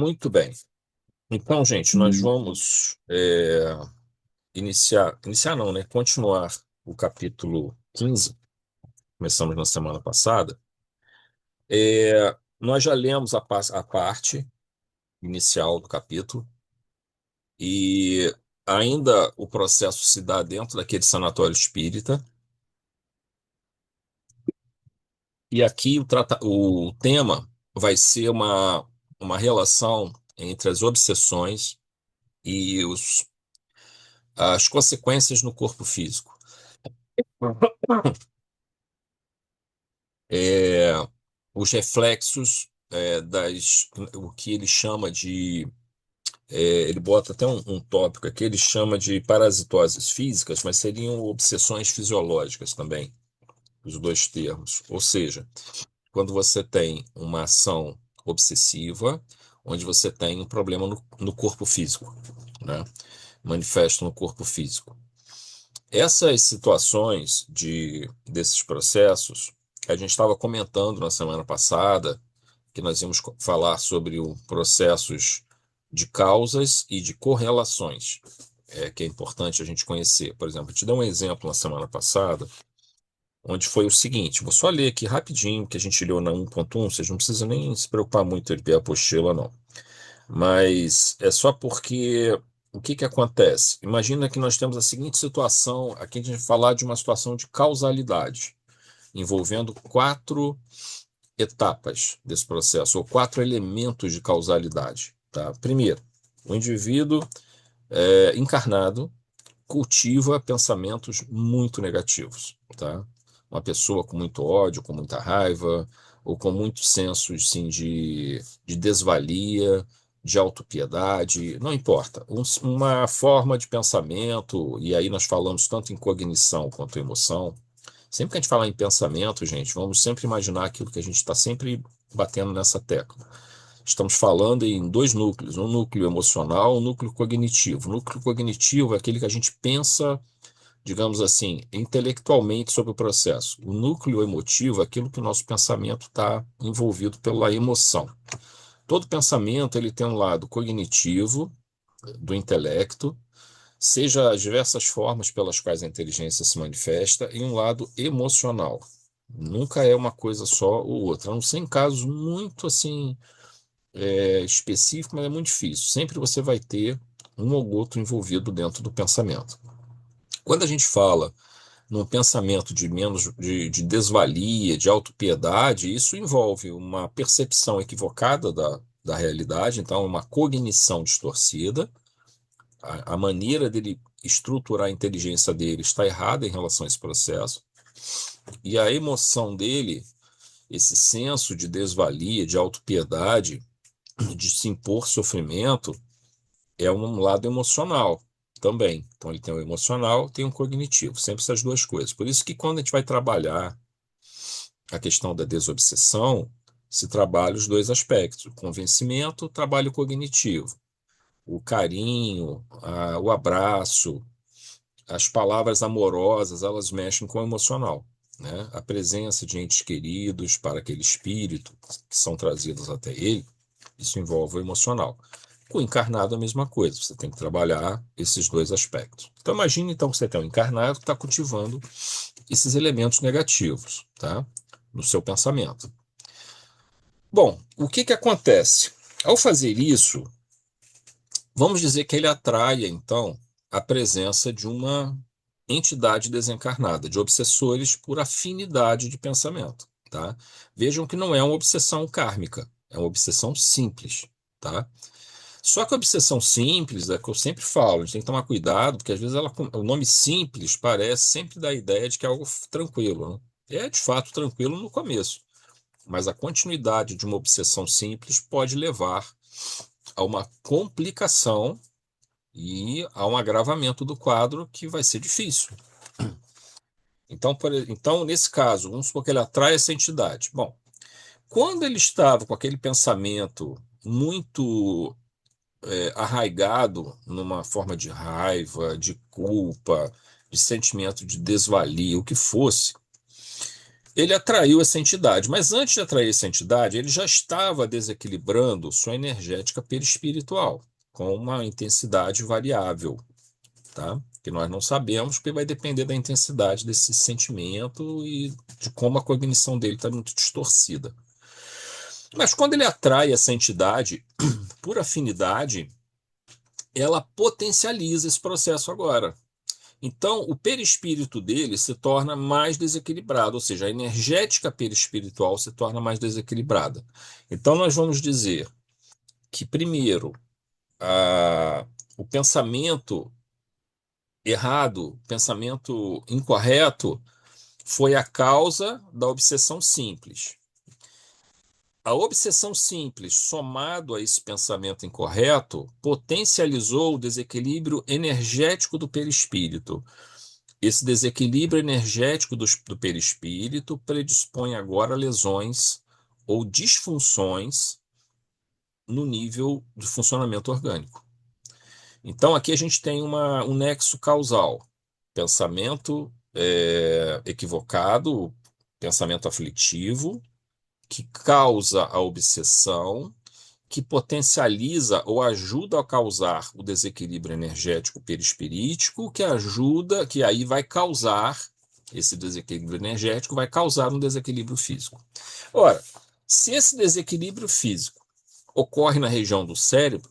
Muito bem. Então, gente, nós vamos iniciar não, né? Continuar o capítulo 15, começamos na semana passada. Nós já lemos a parte inicial do capítulo e ainda o processo se dá dentro daquele sanatório espírita. E aqui o tema vai ser uma relação entre as obsessões e as consequências no corpo físico. É, os reflexos o que ele chama de, ele bota até um tópico aqui, ele chama de parasitoses físicas, mas seriam obsessões fisiológicas também, os dois termos. Ou seja, quando você tem uma ação obsessiva, onde você tem um problema no corpo físico, né? Manifesto no corpo físico. Essas situações desses processos, a gente estava comentando na semana passada, que nós íamos falar sobre o processos de causas e de correlações, que é importante a gente conhecer. Por exemplo, eu te dei um exemplo na semana passada, onde foi o seguinte, vou só ler aqui rapidinho, que a gente leu na 1.1, vocês não precisam nem se preocupar muito em ver a apostila, não. Mas é só porque o que que acontece? Imagina que nós temos a seguinte situação, aqui a gente vai falar de uma situação de causalidade, envolvendo quatro etapas desse processo, ou quatro elementos de causalidade. Tá? Primeiro, o indivíduo encarnado cultiva pensamentos muito negativos. Tá? Uma pessoa com muito ódio, com muita raiva, ou com muitos sensos sim, de desvalia, de autopiedade, não importa. Uma forma de pensamento, e aí nós falamos tanto em cognição quanto em emoção. Sempre que a gente falar em pensamento, gente, vamos sempre imaginar aquilo que a gente está sempre batendo nessa tecla. Estamos falando em dois núcleos, um núcleo emocional e um núcleo cognitivo. O núcleo cognitivo é aquele que a gente pensa, digamos assim, intelectualmente sobre o processo. O núcleo emotivo é aquilo que o nosso pensamento está envolvido pela emoção. Todo pensamento ele tem um lado cognitivo, do intelecto, seja as diversas formas pelas quais a inteligência se manifesta, e um lado emocional. Nunca é uma coisa só ou outra, a não ser em casos muito assim específicos, mas é muito difícil. Sempre você vai ter um ou outro envolvido dentro do pensamento. Quando a gente fala num pensamento de menos de desvalia, de autopiedade, isso envolve uma percepção equivocada da realidade, então uma cognição distorcida. A maneira dele estruturar a inteligência dele está errada em relação a esse processo. E a emoção dele, esse senso de desvalia, de autopiedade, de se impor sofrimento, é um lado emocional também. Então ele tem o emocional, tem o cognitivo, sempre essas duas coisas. Por isso que quando a gente vai trabalhar a questão da desobsessão, se trabalha os dois aspectos, o convencimento, o trabalho cognitivo, o carinho, o abraço, as palavras amorosas, elas mexem com o emocional, né? A presença de entes queridos para aquele espírito que são trazidos até ele, isso envolve o emocional. Com o encarnado, a mesma coisa, você tem que trabalhar esses dois aspectos. Então, imagine então que você tem um encarnado que está cultivando esses elementos negativos, tá? No seu pensamento. Bom, o que que acontece? Ao fazer isso, vamos dizer que ele atrai, então, a presença de uma entidade desencarnada, de obsessores por afinidade de pensamento, tá? Vejam que não é uma obsessão kármica, é uma obsessão simples, tá? Só que a obsessão simples, é que eu sempre falo, a gente tem que tomar cuidado, porque às vezes o nome simples parece sempre dar a ideia de que é algo tranquilo, né? É de fato tranquilo no começo, mas a continuidade de uma obsessão simples pode levar a uma complicação e a um agravamento do quadro que vai ser difícil. Então, nesse caso, vamos supor que ele atrai essa entidade. Bom, quando ele estava com aquele pensamento muito arraigado numa forma de raiva, de culpa, de sentimento de desvalia, o que fosse, Ele atraiu essa entidade, mas antes de atrair essa entidade, ele já estava desequilibrando sua energética perispiritual com uma intensidade variável, tá? Que nós não sabemos, porque vai depender da intensidade desse sentimento e de como a cognição dele está muito distorcida. Mas quando ele atrai essa entidade por afinidade, ela potencializa esse processo agora. Então, o perispírito dele se torna mais desequilibrado, ou seja, a energética perispiritual se torna mais desequilibrada. Então, nós vamos dizer que, primeiro, o pensamento errado, pensamento incorreto, foi a causa da obsessão simples. A obsessão simples, somado a esse pensamento incorreto, potencializou o desequilíbrio energético do perispírito. Esse desequilíbrio energético do perispírito predispõe agora a lesões ou disfunções no nível de funcionamento orgânico. Então, aqui a gente tem um nexo causal. Pensamento equivocado, pensamento aflitivo, que causa a obsessão, que potencializa ou ajuda a causar o desequilíbrio energético perispirítico, que aí vai causar, esse desequilíbrio energético vai causar um desequilíbrio físico. Ora, se esse desequilíbrio físico ocorre na região do cérebro,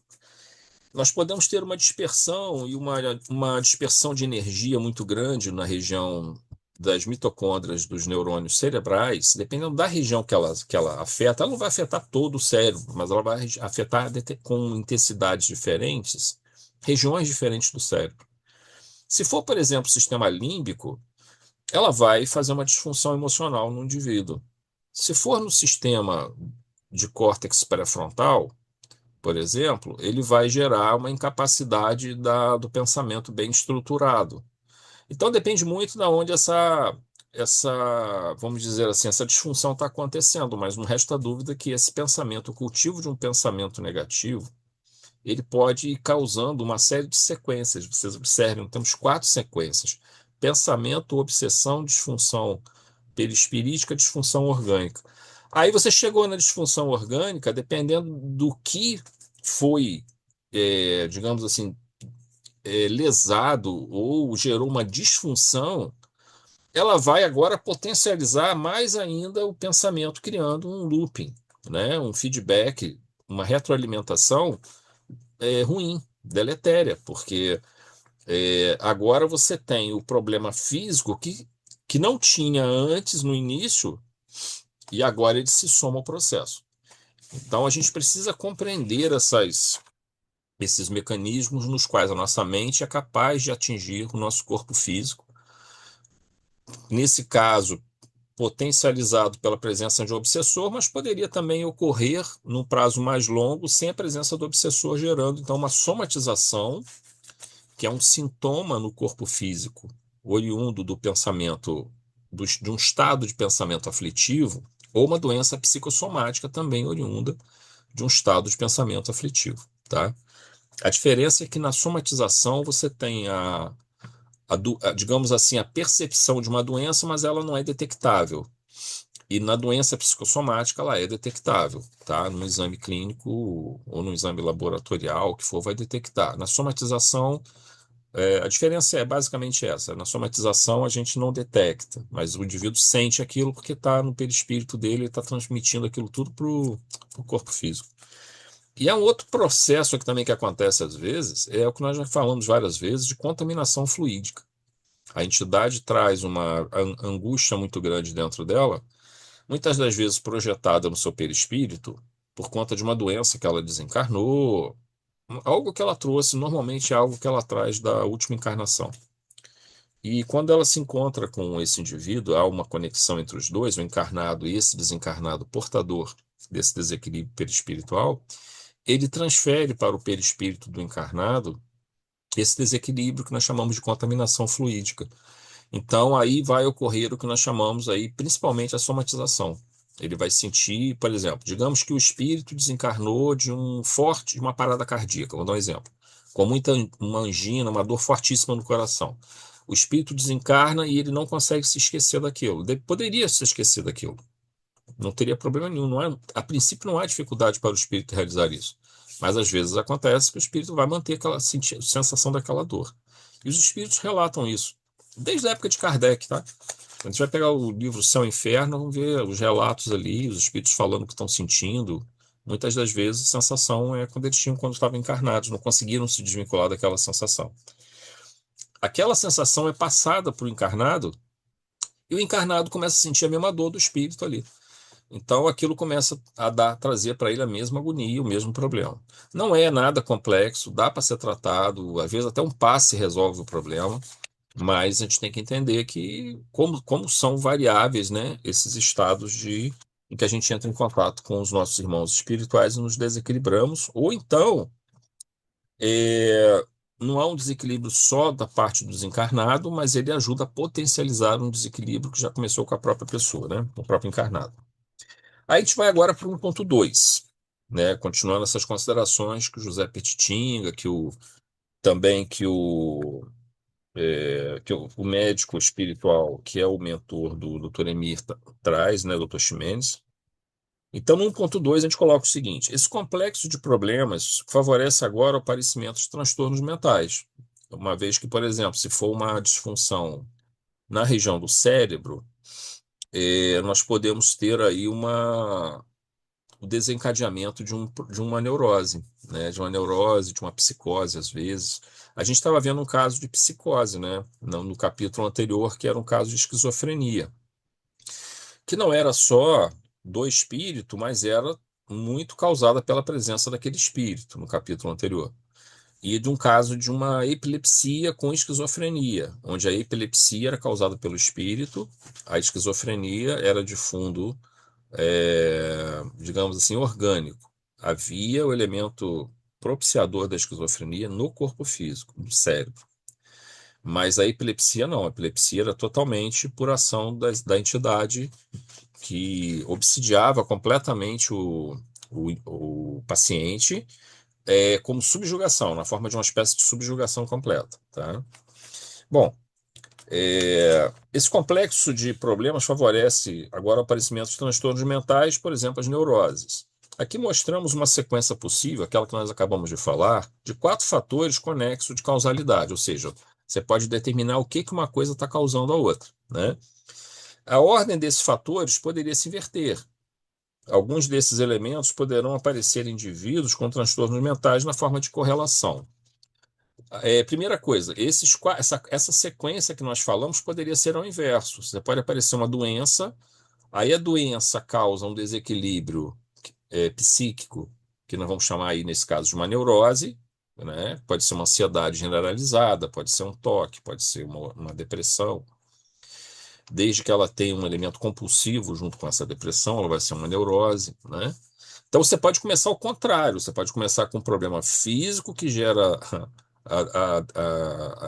nós podemos ter uma dispersão e uma dispersão de energia muito grande na região das mitocôndrias dos neurônios cerebrais, dependendo da região que ela afeta, ela não vai afetar todo o cérebro, mas ela vai afetar com intensidades diferentes, regiões diferentes do cérebro. Se for, por exemplo, o sistema límbico, ela vai fazer uma disfunção emocional no indivíduo. Se for no sistema de córtex pré-frontal, por exemplo, ele vai gerar uma incapacidade do pensamento bem estruturado. Então depende muito de onde vamos dizer assim, essa disfunção está acontecendo, mas não resta dúvida que esse pensamento, o cultivo de um pensamento negativo, ele pode ir causando uma série de sequências. Vocês observem, temos 4 sequências: pensamento, obsessão, disfunção perispirítica, disfunção orgânica. Aí você chegou na disfunção orgânica, dependendo do que foi, digamos assim, lesado ou gerou uma disfunção, ela vai agora potencializar mais ainda o pensamento, criando um looping, né? Um feedback, uma retroalimentação ruim, deletéria, porque agora você tem o problema físico que não tinha antes no início e agora ele se soma ao processo. Então a gente precisa compreender esses mecanismos nos quais a nossa mente é capaz de atingir o nosso corpo físico. Nesse caso, potencializado pela presença de um obsessor, mas poderia também ocorrer num prazo mais longo sem a presença do obsessor, gerando então uma somatização, que é um sintoma no corpo físico, oriundo do pensamento, de um estado de pensamento aflitivo, ou uma doença psicossomática também oriunda de um estado de pensamento aflitivo, tá? A diferença é que na somatização você tem digamos assim, a percepção de uma doença, mas ela não é detectável. E na doença psicossomática ela é detectável, tá? No exame clínico ou no exame laboratorial, o que for, vai detectar. Na somatização, a diferença é basicamente essa. Na somatização a gente não detecta, mas o indivíduo sente aquilo porque está no perispírito dele e está transmitindo aquilo tudo para o corpo físico. E há um outro processo aqui também que acontece às vezes, é o que nós já falamos várias vezes, de contaminação fluídica. A entidade traz uma angústia muito grande dentro dela, muitas das vezes projetada no seu perispírito, por conta de uma doença que ela desencarnou, algo que ela trouxe, normalmente é algo que ela traz da última encarnação. E quando ela se encontra com esse indivíduo, há uma conexão entre os dois, o encarnado e esse desencarnado portador desse desequilíbrio perispiritual, ele transfere para o perispírito do encarnado esse desequilíbrio que nós chamamos de contaminação fluídica. Então, aí vai ocorrer o que nós chamamos aí, principalmente a somatização. Ele vai sentir, por exemplo, digamos que o espírito desencarnou de uma parada cardíaca, vou dar um exemplo, com uma angina, uma dor fortíssima no coração. O espírito desencarna e ele não consegue se esquecer daquilo. Poderia se esquecer daquilo. Não teria problema nenhum. Não é, a princípio, não há dificuldade para o espírito realizar isso. Mas às vezes acontece que o espírito vai manter aquela sensação daquela dor. E os espíritos relatam isso. Desde a época de Kardec, tá? A gente vai pegar o livro Céu e Inferno, vamos ver os relatos ali, os espíritos falando o que estão sentindo. Muitas das vezes a sensação é quando eles tinham quando estavam encarnados, não conseguiram se desvincular daquela sensação. Aquela sensação é passada para o encarnado e o encarnado começa a sentir a mesma dor do espírito ali. Então aquilo começa a trazer para ele a mesma agonia, o mesmo problema. Não é nada complexo, dá para ser tratado, às vezes até um passe resolve o problema, mas a gente tem que entender que como são variáveis, né, esses estados em que a gente entra em contato com os nossos irmãos espirituais e nos desequilibramos, ou então é, não há um desequilíbrio só da parte do desencarnado, mas ele ajuda a potencializar um desequilíbrio que já começou com a própria pessoa, né, com o próprio encarnado. Aí a gente vai agora para o 1.2, né? Continuando essas considerações que o José Petitinga, também que o médico espiritual, que é o mentor do Dr. Emir, traz, né, Dr. Ximenes. Então, no 1.2, a gente coloca o seguinte: esse complexo de problemas favorece agora o aparecimento de transtornos mentais. Uma vez que, por exemplo, se for uma disfunção na região do cérebro, nós podemos ter aí o desencadeamento de uma neurose, né? De uma neurose, de uma psicose, às vezes. A gente estava vendo um caso de psicose, né? No capítulo anterior, que era um caso de esquizofrenia, que não era só do espírito, mas era muito causada pela presença daquele espírito, no capítulo anterior. E de um caso de uma epilepsia com esquizofrenia, onde a epilepsia era causada pelo espírito, a esquizofrenia era de fundo digamos assim, orgânico. Havia o elemento propiciador da esquizofrenia no corpo físico, no cérebro. Mas a epilepsia não. A epilepsia era totalmente por ação da entidade que obsidiava completamente o paciente como subjugação, na forma de uma espécie de subjugação completa. Tá? Bom, esse complexo de problemas favorece agora o aparecimento de transtornos mentais, por exemplo, as neuroses. Aqui mostramos uma sequência possível, aquela que nós acabamos de falar, de 4 fatores conexos de causalidade, ou seja, você pode determinar o que uma coisa está causando a outra, né? A ordem desses fatores poderia se inverter. Alguns desses elementos poderão aparecer em indivíduos com transtornos mentais na forma de correlação. Primeira coisa, essa sequência que nós falamos poderia ser ao inverso. Você pode aparecer uma doença, aí a doença causa um desequilíbrio psíquico, que nós vamos chamar aí, nesse caso, de uma neurose, né? Pode ser uma ansiedade generalizada, pode ser um toque, pode ser uma depressão. Desde que ela tenha um elemento compulsivo junto com essa depressão, ela vai ser uma neurose, né? Então você pode começar ao contrário, você pode começar com um problema físico que gera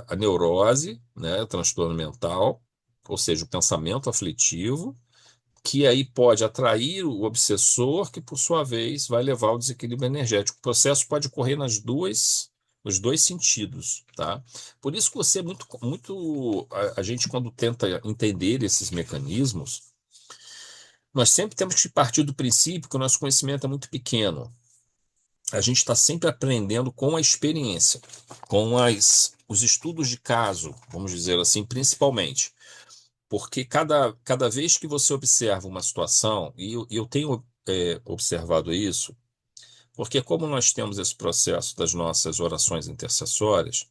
a neurose, né, o transtorno mental, ou seja, o pensamento aflitivo, que aí pode atrair o obsessor, que por sua vez vai levar ao desequilíbrio energético. O processo pode ocorrer nos dois sentidos, tá? Por isso que você é muito, a gente quando tenta entender esses mecanismos, nós sempre temos que partir do princípio que o nosso conhecimento é muito pequeno. A gente está sempre aprendendo com a experiência, com os estudos de caso, vamos dizer assim, principalmente. Porque cada vez que você observa uma situação, e eu tenho observado isso, porque como nós temos esse processo das nossas orações intercessórias,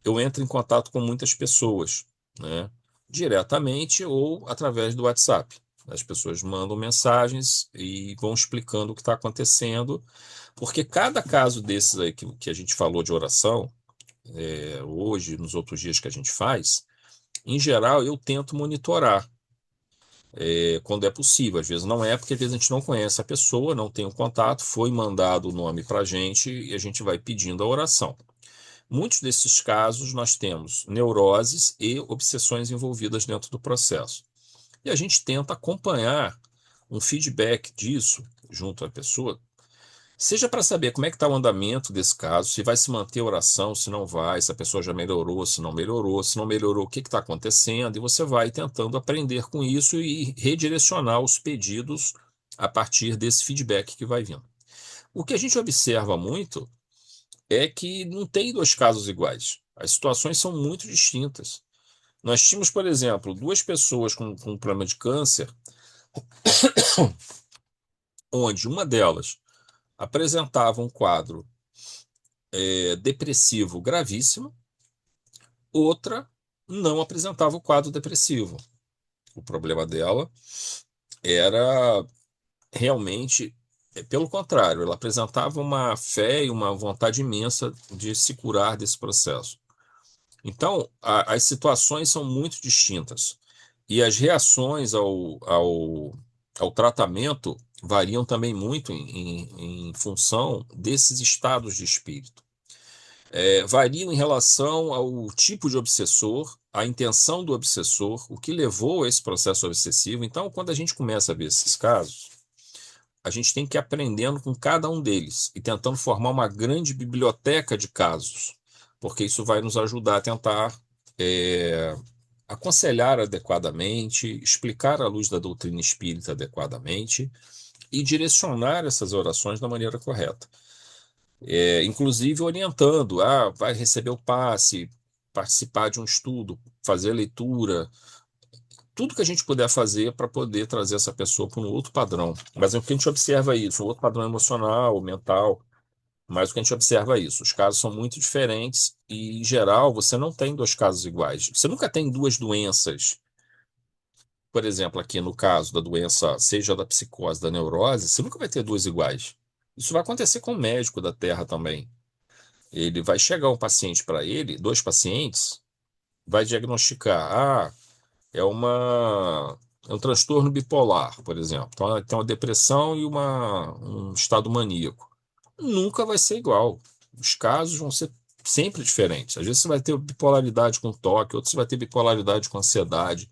eu entro em contato com muitas pessoas, né? Diretamente ou através do WhatsApp. As pessoas mandam mensagens e vão explicando o que está acontecendo, porque cada caso desses aí que a gente falou de oração, hoje, nos outros dias que a gente faz, em geral eu tento monitorar quando é possível. Às vezes não é, porque às vezes a gente não conhece a pessoa, não tem o contato, foi mandado o nome para a gente e a gente vai pedindo a oração. Muitos desses casos nós temos neuroses e obsessões envolvidas dentro do processo. E a gente tenta acompanhar um feedback disso junto à pessoa, Seja para saber como é que está o andamento desse caso, se vai se manter a oração, se não vai, se a pessoa já melhorou, se não melhorou, o que está acontecendo, e você vai tentando aprender com isso e redirecionar os pedidos a partir desse feedback que vai vindo. O que a gente observa muito é que não tem dois casos iguais. As situações são muito distintas. Nós tínhamos, por exemplo, duas pessoas com problema de câncer, onde uma delas apresentava um quadro depressivo gravíssimo, outra não apresentava o quadro depressivo. O problema dela era realmente, pelo contrário, ela apresentava uma fé e uma vontade imensa de se curar desse processo. Então, as situações são muito distintas e as reações ao tratamento variam também muito em função desses estados de espírito. Variam em relação ao tipo de obsessor, a intenção do obsessor, o que levou a esse processo obsessivo. Então, quando a gente começa a ver esses casos, a gente tem que ir aprendendo com cada um deles e tentando formar uma grande biblioteca de casos, porque isso vai nos ajudar a tentar é, aconselhar adequadamente, explicar à luz da doutrina espírita adequadamente e direcionar essas orações da maneira correta. Inclusive orientando, vai receber o passe, participar de um estudo, fazer leitura, tudo que a gente puder fazer para poder trazer essa pessoa para um outro padrão. Mas o que a gente observa é isso, um outro padrão emocional, mental, mas o que a gente observa é isso. Os casos são muito diferentes e, em geral, você não tem dois casos iguais. Você nunca tem duas doenças. Por exemplo, aqui no caso da doença, seja da psicose, da neurose, você nunca vai ter duas iguais. Isso vai acontecer com o médico da Terra também. Ele vai chegar um paciente para ele, dois pacientes, vai diagnosticar, é um transtorno bipolar, por exemplo. Então, tem uma depressão e um estado maníaco. Nunca vai ser igual. Os casos vão ser sempre diferentes. Às vezes você vai ter bipolaridade com toque, outros você vai ter bipolaridade com ansiedade,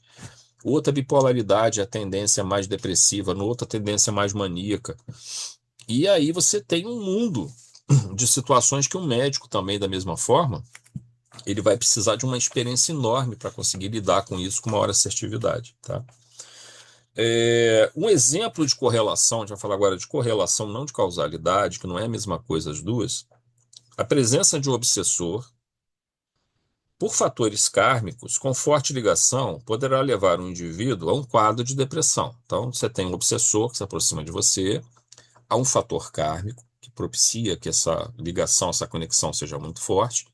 outra bipolaridade é a tendência mais depressiva, no outra a tendência mais maníaca. E aí você tem um mundo de situações que um médico também, da mesma forma, ele vai precisar de uma experiência enorme para conseguir lidar com isso com maior assertividade, tá? Um exemplo de correlação, a gente vai falar agora de correlação, não de causalidade, que não é a mesma coisa as duas. A presença de um obsessor, por fatores kármicos, com forte ligação, poderá levar um indivíduo a um quadro de depressão. Então, você tem um obsessor que se aproxima de você, há um fator kármico que propicia que essa ligação, essa conexão seja muito forte,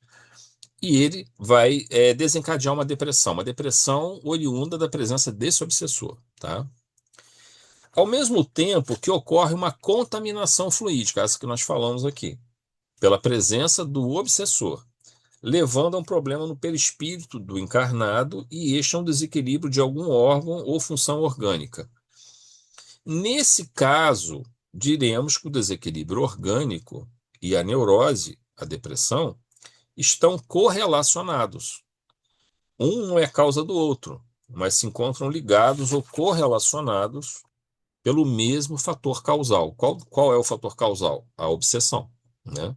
e ele vai desencadear uma depressão oriunda da presença desse obsessor, tá? Ao mesmo tempo que ocorre uma contaminação fluídica, essa que nós falamos aqui, pela presença do obsessor, levando a um problema no perispírito do encarnado e este a um desequilíbrio de algum órgão ou função orgânica. Nesse caso, diremos que o desequilíbrio orgânico e a neurose, a depressão, estão correlacionados. Um não é causa do outro, mas se encontram ligados ou correlacionados pelo mesmo fator causal. Qual é o fator causal? A obsessão, né?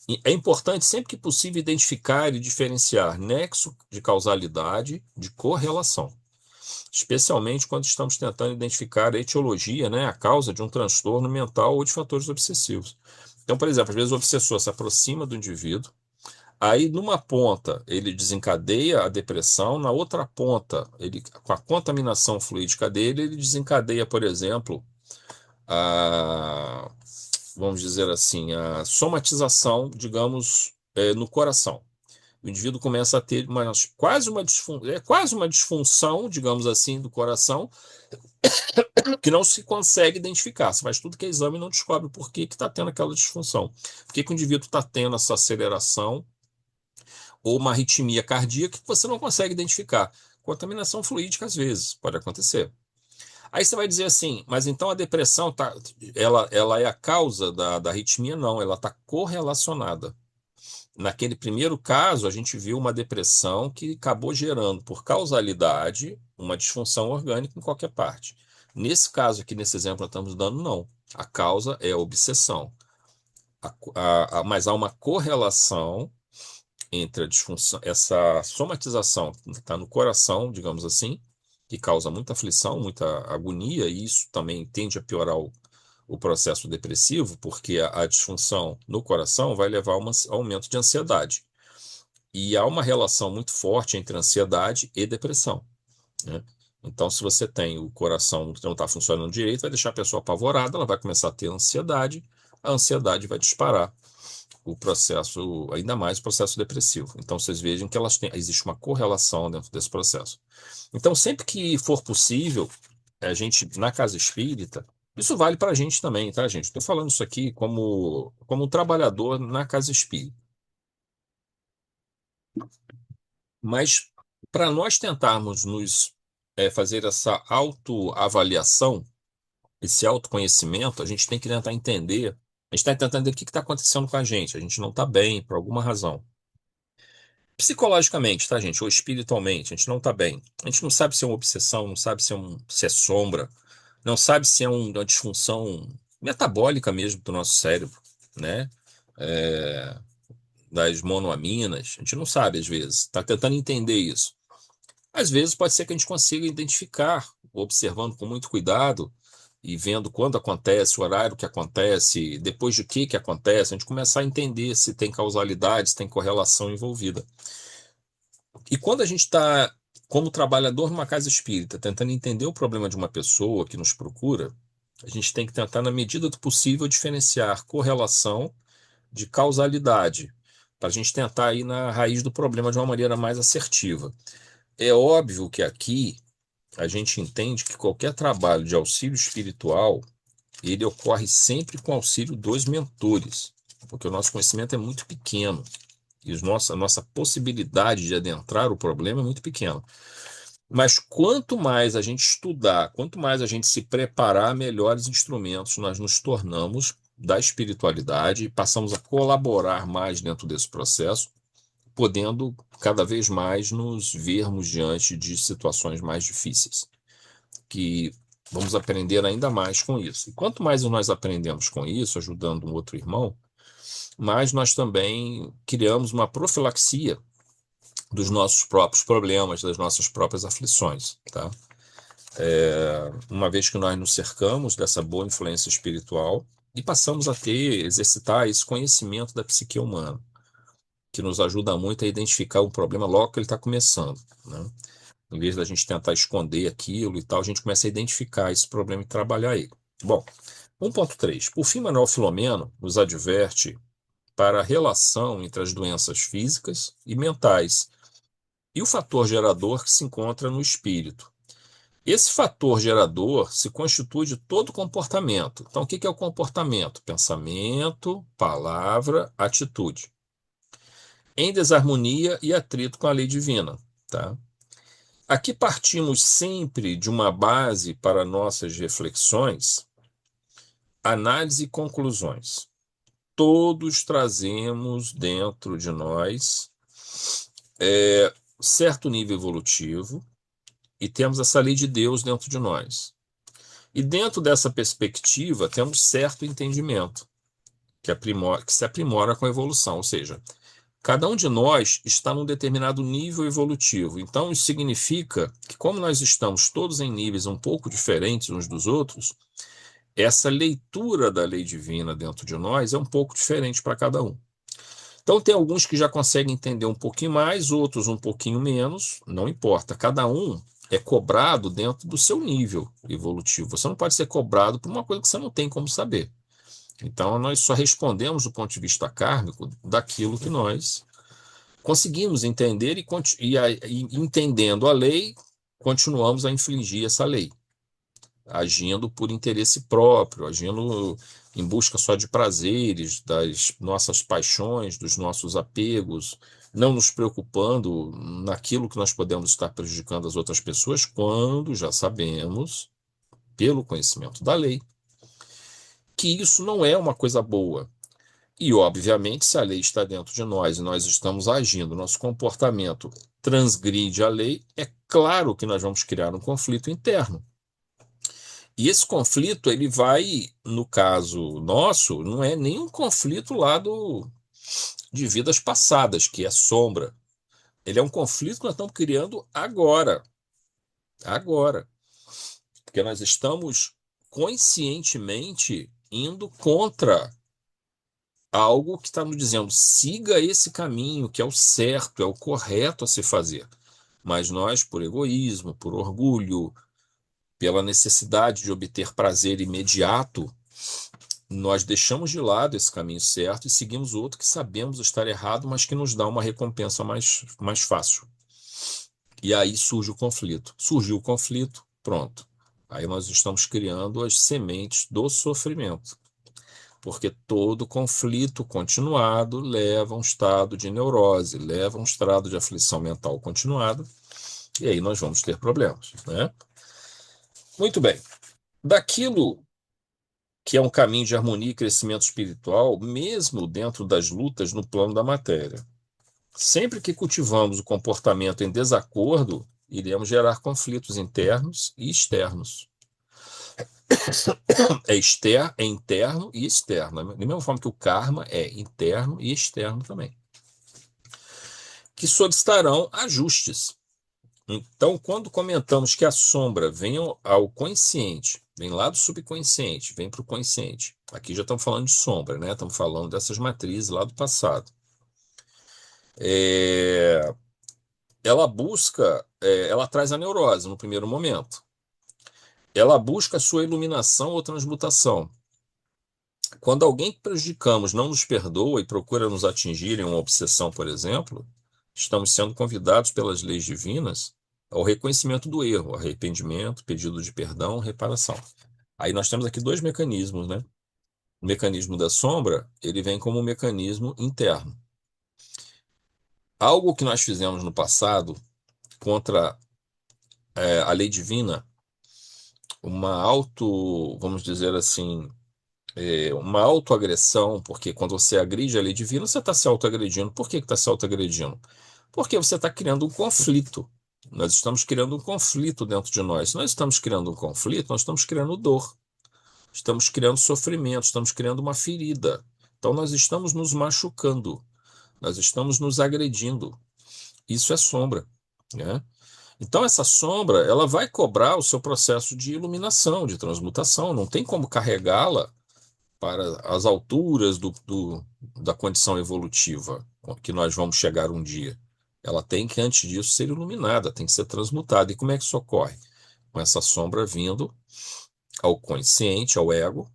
E é importante sempre que possível identificar e diferenciar nexo de causalidade de correlação, especialmente quando estamos tentando identificar a etiologia, né, a causa de um transtorno mental ou de fatores obsessivos. Então, por exemplo, às vezes o obsessor se aproxima do indivíduo, aí numa ponta ele desencadeia a depressão, na outra ponta, ele, com a contaminação fluídica dele, ele desencadeia, por exemplo, a, vamos dizer assim, a somatização, digamos, no coração. O indivíduo começa a ter quase uma disfunção, digamos assim, do coração, que não se consegue identificar. Você faz tudo que é exame e não descobre por que está tendo aquela disfunção. Por que o indivíduo está tendo essa aceleração ou uma arritmia cardíaca que você não consegue identificar. Contaminação fluídica, às vezes, pode acontecer. Aí você vai dizer assim, mas então a depressão ela é a causa da arritmia? Não, ela está correlacionada. Naquele primeiro caso, a gente viu uma depressão que acabou gerando, por causalidade, uma disfunção orgânica em qualquer parte. Nesse caso aqui, nesse exemplo que nós estamos dando, não. A causa é a obsessão. Mas há uma correlação entre a disfunção, essa somatização que está no coração, digamos assim, que causa muita aflição, muita agonia, e isso também tende a piorar o processo depressivo, porque a disfunção no coração vai levar a um aumento de ansiedade. E há uma relação muito forte entre ansiedade e depressão, né? Então, se você tem o coração que não está funcionando direito, vai deixar a pessoa apavorada, ela vai começar a ter ansiedade, a ansiedade vai disparar o processo, ainda mais o processo depressivo. Então, vocês vejam que existe uma correlação dentro desse processo. Então, sempre que for possível, a gente, na casa espírita, isso vale para a gente também, tá, gente? Estou falando isso aqui como um trabalhador na casa espírita. Mas para nós tentarmos fazer essa autoavaliação, esse autoconhecimento, a gente tem que tentar entender. A gente está tentando entender o que está acontecendo com a gente. A gente não está bem por alguma razão. Psicologicamente, tá, gente? Ou espiritualmente, a gente não está bem. A gente não sabe se é uma obsessão, não sabe se é sombra, não sabe se é uma disfunção metabólica mesmo do nosso cérebro, né? É, das monoaminas. A gente não sabe às vezes. Está tentando entender isso. Às vezes pode ser que a gente consiga identificar, observando com muito cuidado e vendo quando acontece, o horário que acontece, depois de que acontece, a gente começar a entender se tem causalidade, se tem correlação envolvida. E quando a gente está, como trabalhador numa casa espírita, tentando entender o problema de uma pessoa que nos procura, a gente tem que tentar, na medida do possível, diferenciar correlação de causalidade, para a gente tentar ir na raiz do problema de uma maneira mais assertiva. É óbvio que aqui a gente entende que qualquer trabalho de auxílio espiritual, ele ocorre sempre com auxílio dos mentores, porque o nosso conhecimento é muito pequeno e a nossa possibilidade de adentrar o problema é muito pequena. Mas quanto mais a gente estudar, quanto mais a gente se preparar, melhores instrumentos nós nos tornamos da espiritualidade e passamos a colaborar mais dentro desse processo, podendo cada vez mais nos vermos diante de situações mais difíceis, que vamos aprender ainda mais com isso. E quanto mais nós aprendemos com isso, ajudando um outro irmão, mais nós também criamos uma profilaxia dos nossos próprios problemas, das nossas próprias aflições, tá? Uma vez que nós nos cercamos dessa boa influência espiritual e passamos a exercitar esse conhecimento da psique humana, que nos ajuda muito a identificar um problema logo que ele está começando, né? Em vez da gente tentar esconder aquilo e tal, a gente começa a identificar esse problema e trabalhar ele. Bom, 1.3. Por fim, Manuel Filomeno nos adverte para a relação entre as doenças físicas e mentais e o fator gerador que se encontra no espírito. Esse fator gerador se constitui de todo comportamento. Então, o que é o comportamento? Pensamento, palavra, atitude. Em desarmonia e atrito com a lei divina, tá? Aqui partimos sempre de uma base para nossas reflexões, análise e conclusões. Todos trazemos dentro de nós certo nível evolutivo e temos essa lei de Deus dentro de nós. E dentro dessa perspectiva, temos certo entendimento que se aprimora com a evolução, ou seja, cada um de nós está num determinado nível evolutivo. Então, isso significa que, como nós estamos todos em níveis um pouco diferentes uns dos outros, essa leitura da lei divina dentro de nós é um pouco diferente para cada um. Então, tem alguns que já conseguem entender um pouquinho mais, outros um pouquinho menos, não importa. Cada um é cobrado dentro do seu nível evolutivo. Você não pode ser cobrado por uma coisa que você não tem como saber. Então, nós só respondemos do ponto de vista kármico daquilo que nós conseguimos entender e entendendo a lei, continuamos a infringir essa lei, agindo por interesse próprio, agindo em busca só de prazeres, das nossas paixões, dos nossos apegos, não nos preocupando naquilo que nós podemos estar prejudicando as outras pessoas, quando já sabemos, pelo conhecimento da lei, que isso não é uma coisa boa. E, obviamente, se a lei está dentro de nós e nós estamos agindo, nosso comportamento transgride a lei, é claro que nós vamos criar um conflito interno. E esse conflito, ele vai, no caso nosso, não é nenhum conflito lá de vidas passadas, que é sombra. Ele é um conflito que nós estamos criando agora, agora, porque nós estamos conscientemente indo contra algo que está nos dizendo, siga esse caminho, que é o certo, é o correto a se fazer. Mas nós, por egoísmo, por orgulho, pela necessidade de obter prazer imediato, nós deixamos de lado esse caminho certo e seguimos outro que sabemos estar errado, mas que nos dá uma recompensa mais fácil. E aí surge o conflito. Surgiu o conflito, pronto. Aí nós estamos criando as sementes do sofrimento. Porque todo conflito continuado leva a um estado de neurose, leva a um estado de aflição mental continuada, e aí nós vamos ter problemas, né? Muito bem. Daquilo que é um caminho de harmonia e crescimento espiritual, mesmo dentro das lutas no plano da matéria. Sempre que cultivamos o comportamento em desacordo, iremos gerar conflitos internos e externos. É interno e externo. Da mesma forma que o karma é interno e externo também. Que solicitarão ajustes. Então, quando comentamos que a sombra vem ao consciente, vem lá do subconsciente, vem para o consciente. Aqui já estamos falando de sombra, né? Estamos falando dessas matrizes lá do passado. É, ela traz a neurose no primeiro momento. Ela busca a sua iluminação ou transmutação. Quando alguém que prejudicamos não nos perdoa e procura nos atingir em uma obsessão, por exemplo, estamos sendo convidados pelas leis divinas ao reconhecimento do erro, arrependimento, pedido de perdão, reparação. Aí nós temos aqui dois mecanismos, né? O mecanismo da sombra, ele vem como um mecanismo interno. Algo que nós fizemos no passado contra a lei divina, vamos dizer assim, uma autoagressão, porque quando você agride a lei divina, você está se autoagredindo. Por que está se autoagredindo? Porque você está criando um conflito. Nós estamos criando um conflito dentro de nós. Se nós estamos criando um conflito, nós estamos criando dor, estamos criando sofrimento, estamos criando uma ferida. Então nós estamos nos machucando, nós estamos nos agredindo. Isso é sombra, né? Então essa sombra, ela vai cobrar o seu processo de iluminação, de transmutação. Não tem como carregá-la para as alturas da condição evolutiva que nós vamos chegar um dia. Ela tem que, antes disso, ser iluminada, tem que ser transmutada. E como é que isso ocorre? Com essa sombra vindo ao consciente, ao ego,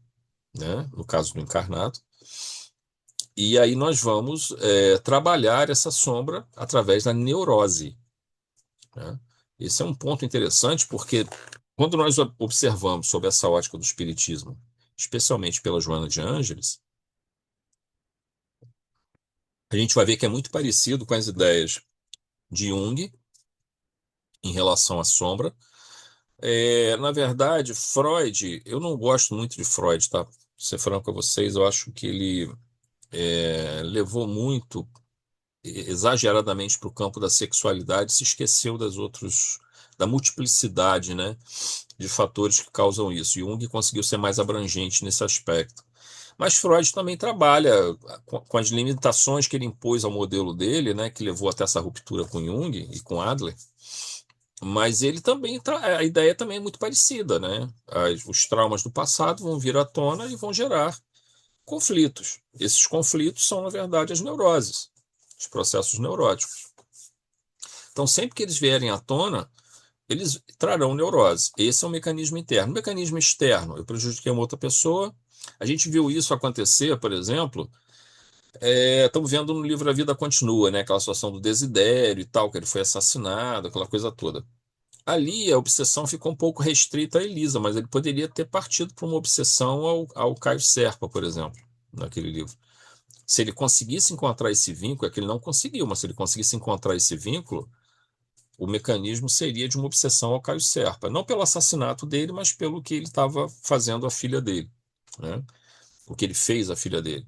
né? No caso do encarnado. E aí nós vamos trabalhar essa sombra através da neurose, né? Esse é um ponto interessante, porque quando nós observamos sob essa ótica do espiritismo, especialmente pela Joana de Ângeles, a gente vai ver que é muito parecido com as ideias de Jung em relação à sombra. Na verdade, Freud, eu não gosto muito de Freud, tá? Pra ser franco com vocês, eu acho que ele levou muito, exageradamente, para o campo da sexualidade, se esqueceu da multiplicidade, né, de fatores que causam isso. Jung conseguiu ser mais abrangente nesse aspecto. Mas Freud também trabalha com as limitações que ele impôs ao modelo dele, né, que levou até essa ruptura com Jung e com Adler. Mas ele também, a ideia também é muito parecida, né? Os traumas do passado vão vir à tona e vão gerar conflitos. Esses conflitos são, na verdade, as neuroses, os processos neuróticos. Então, sempre que eles vierem à tona, eles trarão neurose. Esse é um mecanismo interno. O mecanismo externo, eu prejudiquei uma outra pessoa. A gente viu isso acontecer, por exemplo, estamos vendo no livro A Vida Continua, né? Aquela situação do Desidério e tal, que ele foi assassinado, aquela coisa toda. Ali a obsessão ficou um pouco restrita a Elisa, mas ele poderia ter partido para uma obsessão ao Caio Serpa, por exemplo, naquele livro. Se ele conseguisse encontrar esse vínculo, é que ele não conseguiu, mas se ele conseguisse encontrar esse vínculo, o mecanismo seria de uma obsessão ao Caio Serpa. Não pelo assassinato dele, mas pelo que ele estava fazendo à filha dele, né? O que ele fez à filha dele.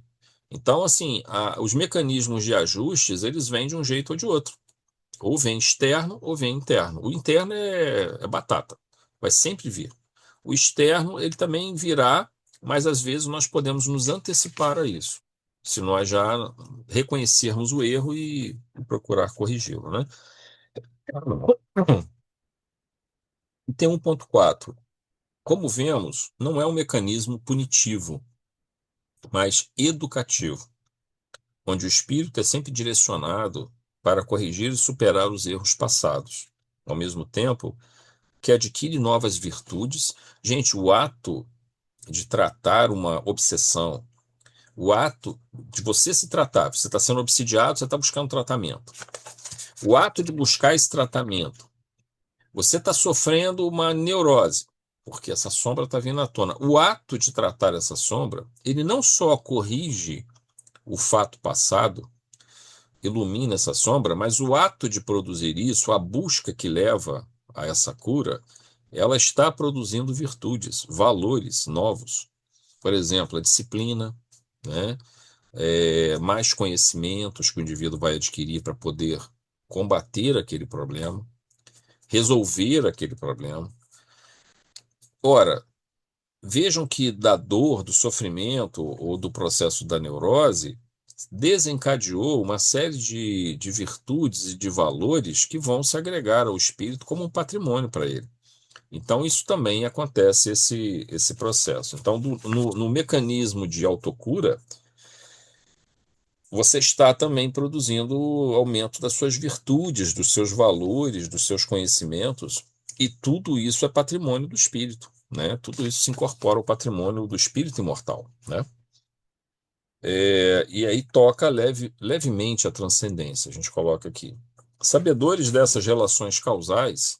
Então, assim, os mecanismos de ajustes, eles vêm de um jeito ou de outro. Ou vem externo ou vem interno. O interno é batata, vai sempre vir. O externo, ele também virá, mas às vezes nós podemos nos antecipar a isso, se nós já reconhecermos o erro e procurar corrigi-lo, né? E tem 1.4. Como vemos, não é um mecanismo punitivo, mas educativo, onde o espírito é sempre direcionado para corrigir e superar os erros passados. Ao mesmo tempo que adquire novas virtudes. Gente, o ato de tratar uma obsessão, o ato de você se tratar, você está sendo obsidiado, você está buscando tratamento. O ato de buscar esse tratamento, você está sofrendo uma neurose, porque essa sombra está vindo à tona. O ato de tratar essa sombra, ele não só corrige o fato passado, ilumina essa sombra, mas o ato de produzir isso, a busca que leva a essa cura, ela está produzindo virtudes, valores novos. Por exemplo, a disciplina, né? Mais conhecimentos que o indivíduo vai adquirir para poder combater aquele problema, resolver aquele problema. Ora, vejam que da dor, do sofrimento ou do processo da neurose desencadeou uma série de virtudes e de valores que vão se agregar ao espírito como um patrimônio para ele. Então, isso também acontece, esse processo. Então, no mecanismo de autocura, você está também produzindo aumento das suas virtudes, dos seus valores, dos seus conhecimentos, e tudo isso é patrimônio do espírito, né? Tudo isso se incorpora ao patrimônio do espírito imortal, né? E aí toca levemente a transcendência, a gente coloca aqui. Sabedores dessas relações causais,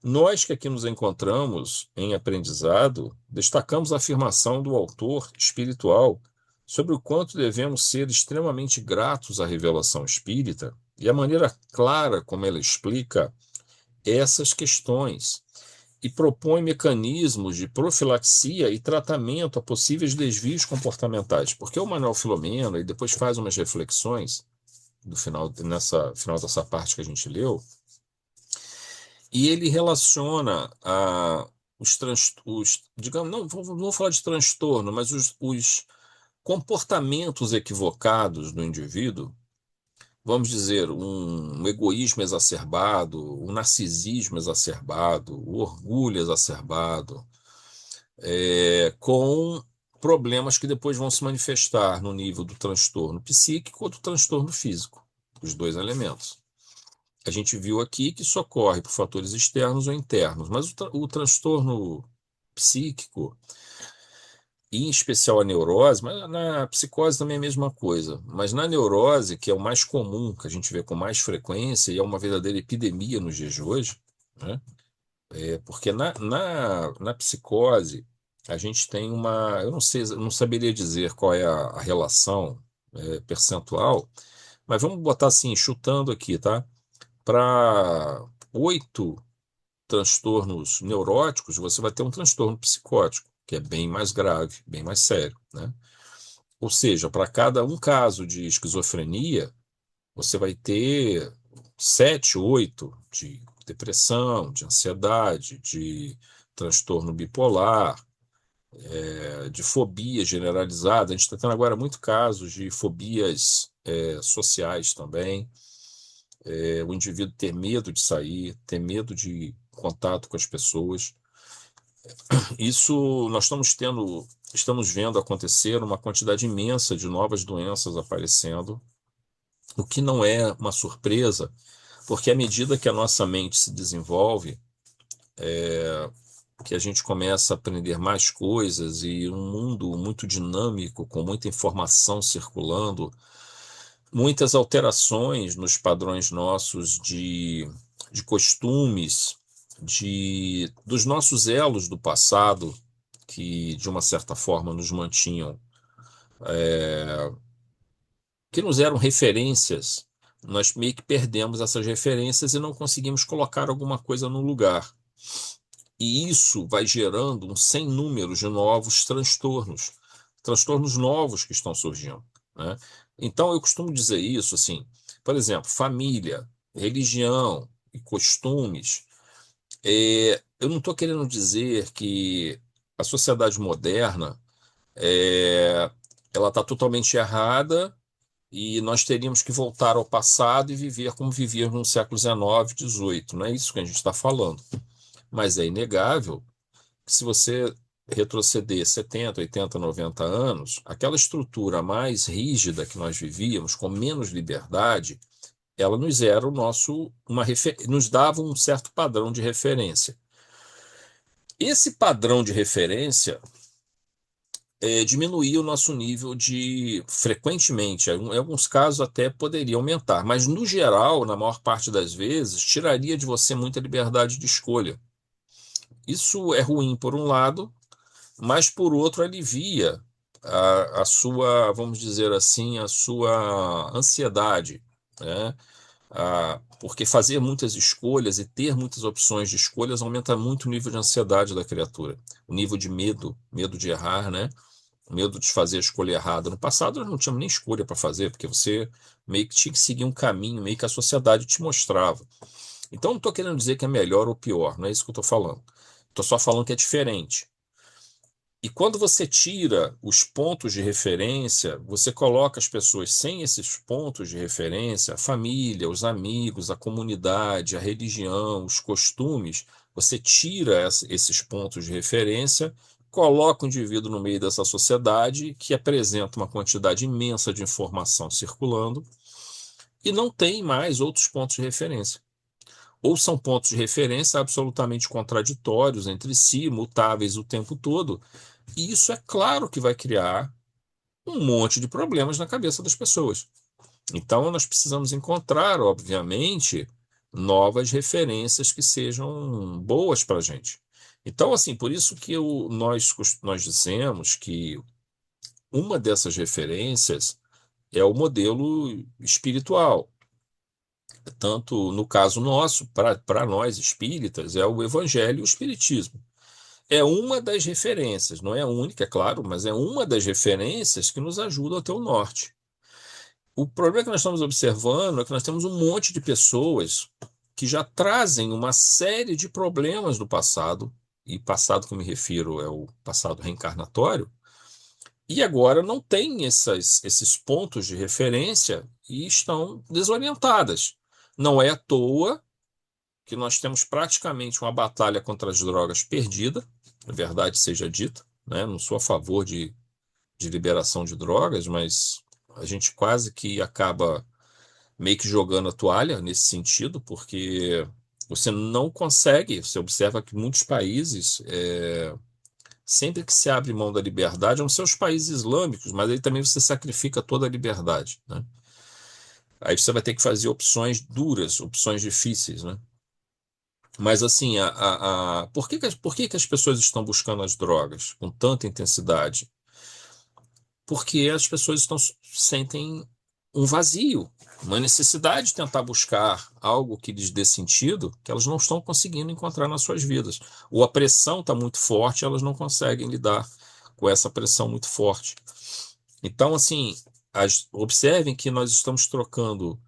nós que aqui nos encontramos em aprendizado, destacamos a afirmação do autor espiritual sobre o quanto devemos ser extremamente gratos à revelação espírita e a maneira clara como ela explica essas questões e propõe mecanismos de profilaxia e tratamento a possíveis desvios comportamentais. Porque o Manuel Filomeno, e depois faz umas reflexões do final dessa parte que a gente leu, e ele relaciona digamos, não vou falar de transtorno, mas os comportamentos equivocados do indivíduo, vamos dizer, um egoísmo exacerbado, um narcisismo exacerbado, o orgulho exacerbado, com problemas que depois vão se manifestar no nível do transtorno psíquico ou do transtorno físico, os dois elementos. A gente viu aqui que isso ocorre por fatores externos ou internos, mas o transtorno psíquico, e em especial a neurose, mas na psicose também é a mesma coisa, mas na neurose, que é o mais comum, que a gente vê com mais frequência, e é uma verdadeira epidemia nos dias de hoje, né? Porque na psicose a gente tem eu não sei, eu não saberia dizer qual é a relação percentual, mas vamos botar assim, chutando aqui, tá? Para 8 transtornos neuróticos, você vai ter um transtorno psicótico, que é bem mais grave, bem mais sério, né? Ou seja, para cada um caso de esquizofrenia, você vai ter 7, 8 de depressão, de ansiedade, de transtorno bipolar, de fobia generalizada. A gente está tendo agora muito casos de fobias sociais também. O indivíduo ter medo de sair, ter medo de contato com as pessoas. Isso nós estamos vendo acontecer uma quantidade imensa de novas doenças aparecendo, o que não é uma surpresa, porque à medida que a nossa mente se desenvolve, que a gente começa a aprender mais coisas e um mundo muito dinâmico, com muita informação circulando, muitas alterações nos padrões nossos de costumes, dos nossos elos do passado, que de uma certa forma nos mantinham, que nos eram referências, nós meio que perdemos essas referências e não conseguimos colocar alguma coisa no lugar. E isso vai gerando um sem número de novos transtornos, transtornos novos que estão surgindo, né? Então, eu costumo dizer isso assim, por exemplo, família, religião e costumes, Eu não estou querendo dizer que a sociedade moderna ela está totalmente errada e nós teríamos que voltar ao passado e viver como vivíamos no século XIX, XVIII. Não é isso que a gente está falando. Mas é inegável que se você retroceder 70, 80, 90 anos, aquela estrutura mais rígida que nós vivíamos, com menos liberdade, ela nos era o nosso, nos dava um certo padrão de referência. Esse padrão de referência diminuía o nosso nível de, frequentemente, em alguns casos até poderia aumentar, mas no geral, na maior parte das vezes, tiraria de você muita liberdade de escolha. Isso é ruim por um lado, mas por outro alivia a sua, vamos dizer assim, a sua ansiedade, né? Porque fazer muitas escolhas e ter muitas opções de escolhas aumenta muito o nível de ansiedade da criatura, o nível de medo, medo de errar, né? Medo de fazer a escolha errada. No passado nós não tínhamos nem escolha para fazer, porque você meio que tinha que seguir um caminho, meio que a sociedade te mostrava. Então não estou querendo dizer que é melhor ou pior, não é isso que eu estou falando. Estou só falando que é diferente. E quando você tira os pontos de referência, você coloca as pessoas sem esses pontos de referência, a família, os amigos, a comunidade, a religião, os costumes, você tira esses pontos de referência, coloca o indivíduo no meio dessa sociedade que apresenta uma quantidade imensa de informação circulando e não tem mais outros pontos de referência. Ou são pontos de referência absolutamente contraditórios entre si, mutáveis o tempo todo, e isso é claro que vai criar um monte de problemas na cabeça das pessoas. Então, nós precisamos encontrar, obviamente, novas referências que sejam boas para a gente. Então, assim, por isso que nós dizemos que uma dessas referências é o modelo espiritual. Tanto no caso nosso, para nós espíritas, é o Evangelho e o Espiritismo. É uma das referências, não é a única, é claro, mas é uma das referências que nos ajuda a ter o norte. O problema que nós estamos observando é que nós temos um monte de pessoas que já trazem uma série de problemas do passado, e passado que eu me refiro é o passado reencarnatório, e agora não têm esses pontos de referência e estão desorientadas. Não é à toa que nós temos praticamente uma batalha contra as drogas perdida, a verdade seja dita, né? Não sou a favor de liberação de drogas, mas a gente quase que acaba meio que jogando a toalha nesse sentido, porque você não consegue, você observa que muitos países, sempre que se abre mão da liberdade, não são os países islâmicos, mas aí também você sacrifica toda a liberdade, né? Aí você vai ter que fazer opções duras, opções difíceis, né? Mas assim, por que que as pessoas estão buscando as drogas com tanta intensidade? Porque as pessoas sentem um vazio, uma necessidade de tentar buscar algo que lhes dê sentido, que elas não estão conseguindo encontrar nas suas vidas. Ou a pressão está muito forte, elas não conseguem lidar com essa pressão muito forte. Então, assim, observem que nós estamos trocando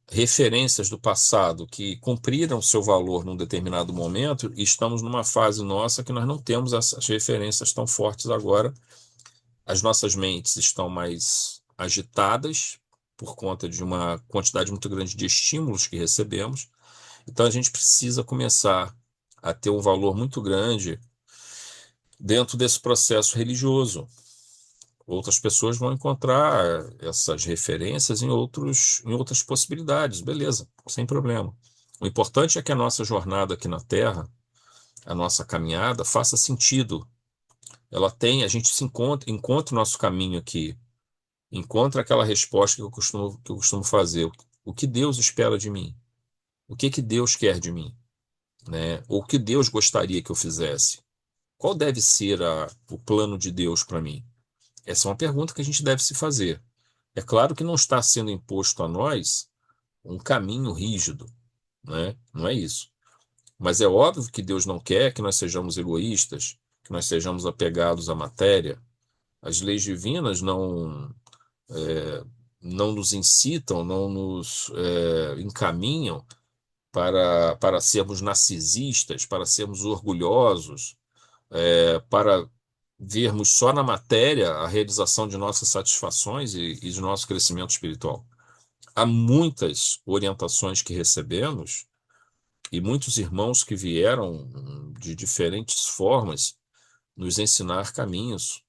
referências do passado que cumpriram seu valor num determinado momento e estamos numa fase nossa que nós não temos essas referências tão fortes agora. As nossas mentes estão mais agitadas por conta de uma quantidade muito grande de estímulos que recebemos. Então a gente precisa começar a ter um valor muito grande dentro desse processo religioso. Outras pessoas vão encontrar essas referências em outras possibilidades, beleza, sem problema. O importante é que a nossa jornada aqui na Terra, a nossa caminhada, faça sentido. A gente se encontra o nosso caminho aqui, encontra aquela resposta que eu costumo fazer. O que Deus espera de mim? O que que Deus quer de mim? Né? Ou o que Deus gostaria que eu fizesse? Qual deve ser o plano de Deus para mim? Essa é uma pergunta que a gente deve se fazer. É claro que não está sendo imposto a nós um caminho rígido, né? Não é isso. Mas é óbvio que Deus não quer que nós sejamos egoístas, que nós sejamos apegados à matéria. As leis divinas não nos incitam, não nos encaminham para sermos narcisistas, para sermos orgulhosos, para vermos só na matéria a realização de nossas satisfações e de nosso crescimento espiritual. Há muitas orientações que recebemos e muitos irmãos que vieram de diferentes formas nos ensinar caminhos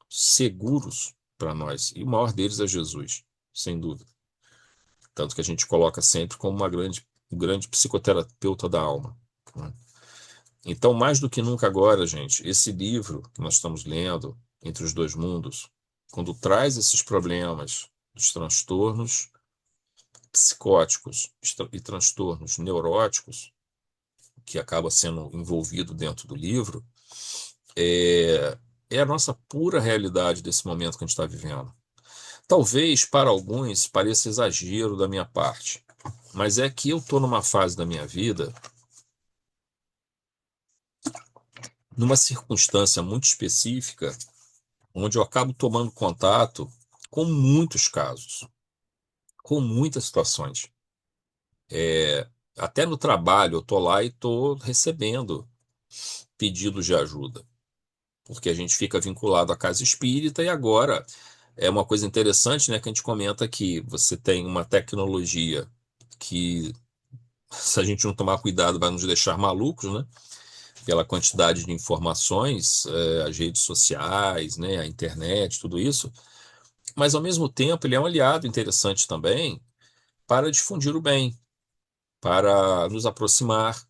seguros para nós. E o maior deles é Jesus, sem dúvida. Tanto que a gente coloca sempre como um grande psicoterapeuta da alma, né? Então, mais do que nunca agora, gente, esse livro que nós estamos lendo, Entre os Dois Mundos, quando traz esses problemas dos transtornos psicóticos e transtornos neuróticos, que acaba sendo envolvido dentro do livro, é, é a nossa pura realidade desse momento que a gente está vivendo. Talvez para alguns pareça exagero da minha parte, mas é que eu estou numa fase da minha vida, numa circunstância muito específica, onde eu acabo tomando contato com muitos casos, com muitas situações. É, até no trabalho, eu estou lá e estou recebendo pedidos de ajuda, porque a gente fica vinculado à casa espírita e agora é uma coisa interessante, né, que a gente comenta que você tem uma tecnologia que, se a gente não tomar cuidado, vai nos deixar malucos, né? Pela quantidade de informações, as redes sociais, né, a internet, tudo isso. Mas, ao mesmo tempo, ele é um aliado interessante também para difundir o bem, para nos aproximar,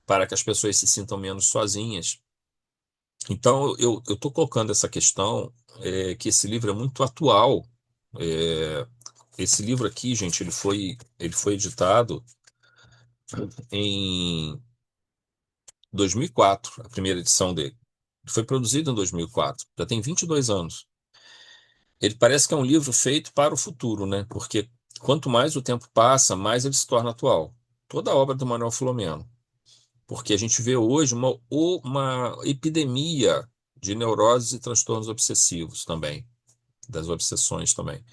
para que as pessoas se sintam menos sozinhas. Então, eu estou colocando essa questão, que esse livro é muito atual. É, esse livro aqui, gente, ele foi editado em 2004, a primeira edição dele. Ele foi produzido em 2004, já tem 22 anos. Ele parece que é um livro feito para o futuro, né? Porque quanto mais o tempo passa, mais ele se torna atual. Toda a obra do Manuel Filomeno. Porque a gente vê hoje uma epidemia de neuroses e transtornos obsessivos também, das obsessões também.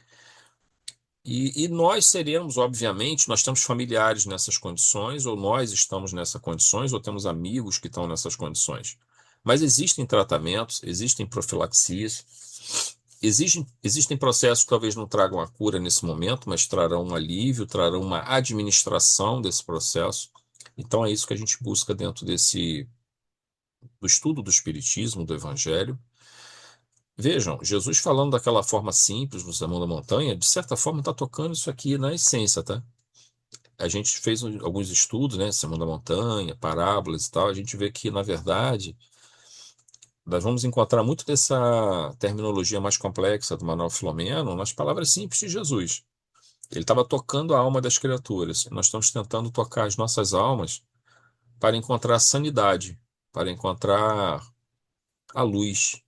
E nós seremos, obviamente, nós temos familiares nessas condições, ou nós estamos nessas condições, ou temos amigos que estão nessas condições. Mas existem tratamentos, existem profilaxias, existem processos que talvez não tragam a cura nesse momento, mas trarão um alívio, trarão uma administração desse processo. Então é isso que a gente busca dentro do estudo do Espiritismo, do Evangelho. Vejam, Jesus falando daquela forma simples no Sermão da Montanha, de certa forma está tocando isso aqui na essência, tá? A gente fez alguns estudos, né? Sermão da Montanha, parábolas e tal. A gente vê que, na verdade, nós vamos encontrar muito dessa terminologia mais complexa do Manuel Filomeno nas palavras simples de Jesus. Ele estava tocando a alma das criaturas. Nós estamos tentando tocar as nossas almas para encontrar a sanidade, para encontrar a luz,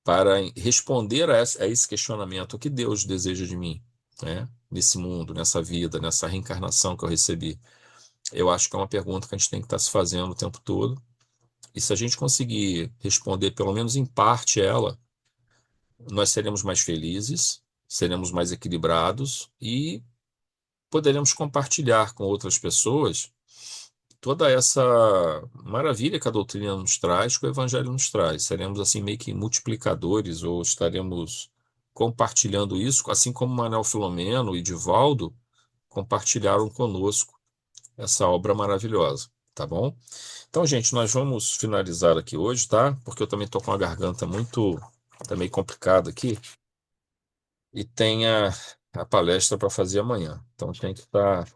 para responder a esse questionamento: o que Deus deseja de mim, né? Nesse mundo, nessa vida, nessa reencarnação que eu recebi. Eu acho que é uma pergunta que a gente tem que estar se fazendo o tempo todo. E se a gente conseguir responder, pelo menos em parte, ela, nós seremos mais felizes, seremos mais equilibrados e poderemos compartilhar com outras pessoas toda essa maravilha que a doutrina nos traz, que o Evangelho nos traz. Seremos assim meio que multiplicadores, ou estaremos compartilhando isso, assim como Manuel Filomeno e Divaldo compartilharam conosco essa obra maravilhosa, tá bom? Então, gente, nós vamos finalizar aqui hoje, tá? Porque eu também estou com a garganta muito, tá meio complicada aqui, e tem a palestra para fazer amanhã. Então, tem que estar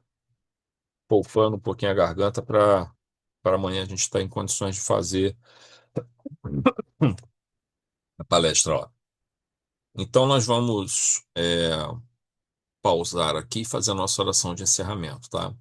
poupando um pouquinho a garganta para amanhã a gente estar em condições de fazer a palestra lá. Então, nós vamos pausar aqui e fazer a nossa oração de encerramento, tá?